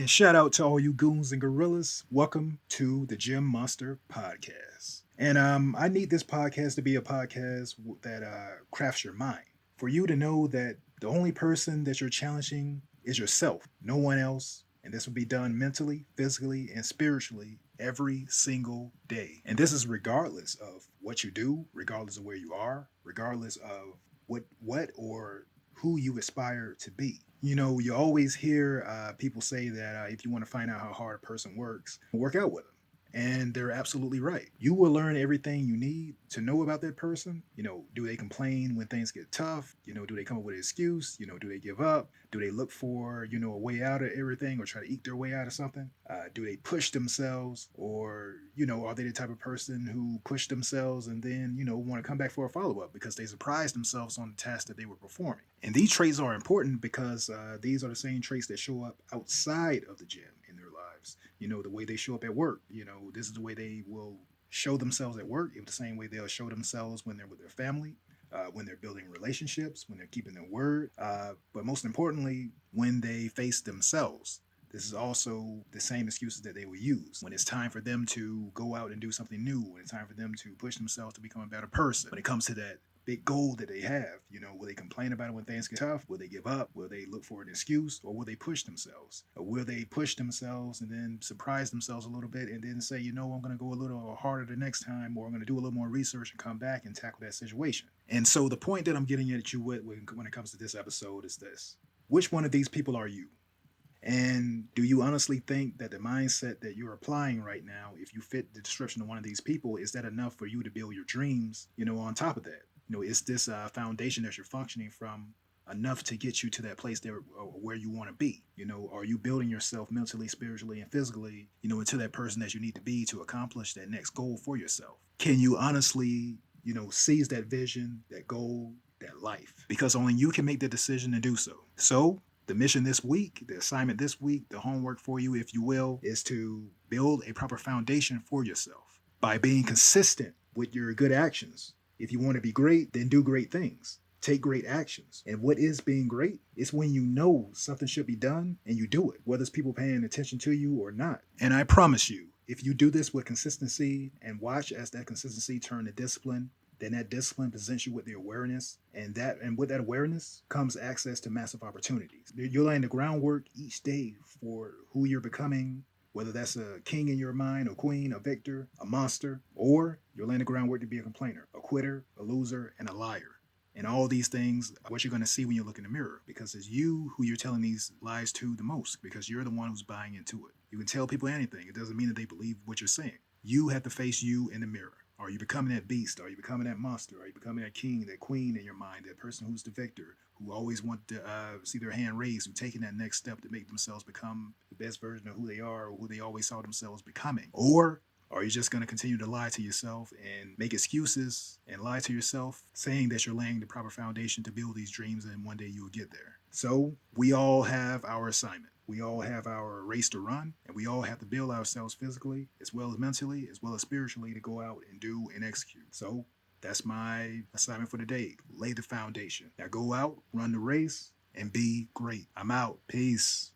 And shout out to all you goons and gorillas. Welcome to the Gym Monster Podcast. And I need this podcast to be a podcast that crafts your mind. For you to know that the only person that you're challenging is yourself, no one else. And this will be done mentally, physically, and spiritually every single day. And this is regardless of what you do, regardless of where you are, regardless of what or who you aspire to be. You know, you always hear people say that if you want to find out how hard a person works, work out with them. And they're absolutely right. You will learn everything you need to know about that person. You know, do they complain when things get tough? You know, do they come up with an excuse? You know, do they give up? Do they look for, a way out of everything or try to eke their way out of something? Do they push themselves? Or, are they the type of person who push themselves and then, want to come back for a follow up because they surprised themselves on the task that they were performing? And these traits are important because these are the same traits that show up outside of the gym in their lives. The way they show up at work, this is the way they will show themselves at work. It's the same way they'll show themselves when they're with their family, when they're building relationships, when they're keeping their word, but most importantly, when they face themselves. This is also the same excuses that they will use when it's time for them to go out and do something new, when it's time for them to push themselves to become a better person. When it comes to that big goal that they have, will they complain about it when things get tough? Will they give up? Will they look for an excuse? Or will they push themselves? Or will they push themselves and then surprise themselves a little bit and then say, I'm going to go a little harder the next time, or I'm going to do a little more research and come back and tackle that situation? And so the point that I'm getting at you with when it comes to this episode is this: which one of these people are you? And do you honestly think that the mindset that you're applying right now, if you fit the description of one of these people, is that enough for you to build your dreams, on top of that? Is this foundation that you're functioning from enough to get you to that place there where you want to be? Are you building yourself mentally, spiritually, and physically, into that person that you need to be to accomplish that next goal for yourself? Can you honestly, seize that vision, that goal, that life? Because only you can make the decision to do so. So the mission this week, the assignment this week, the homework for you, if you will, is to build a proper foundation for yourself by being consistent with your good actions. If you want to be great, then do great things. Take great actions. And what is being great? It's when you know something should be done and you do it, whether it's people paying attention to you or not. And I promise you, if you do this with consistency and watch as that consistency turn to discipline, then that discipline presents you with the awareness, and with that awareness comes access to massive opportunities. You're laying the groundwork each day for who you're becoming, whether that's a king in your mind, a queen, a victor, a monster, or you're laying the groundwork to be a complainer, a quitter, a loser, and a liar. And all these things, what you're going to see when you look in the mirror, because it's you who you're telling these lies to the most, because you're the one who's buying into it. You can tell people anything. It doesn't mean that they believe what you're saying. You have to face you in the mirror. Are you becoming that beast? Are you becoming that monster? Are you becoming that king, that queen in your mind, that person who's the victor, who always want to see their hand raised, who taking that next step to make themselves become the best version of who they are or who they always saw themselves becoming? Or are you just going to continue to lie to yourself and make excuses and lie to yourself, saying that you're laying the proper foundation to build these dreams and one day you will get there? So we all have our assignment. We all have our race to run, and we all have to build ourselves physically, as well as mentally, as well as spiritually, to go out and do and execute. So that's my assignment for today. Lay the foundation. Now go out, run the race, and be great. I'm out. Peace.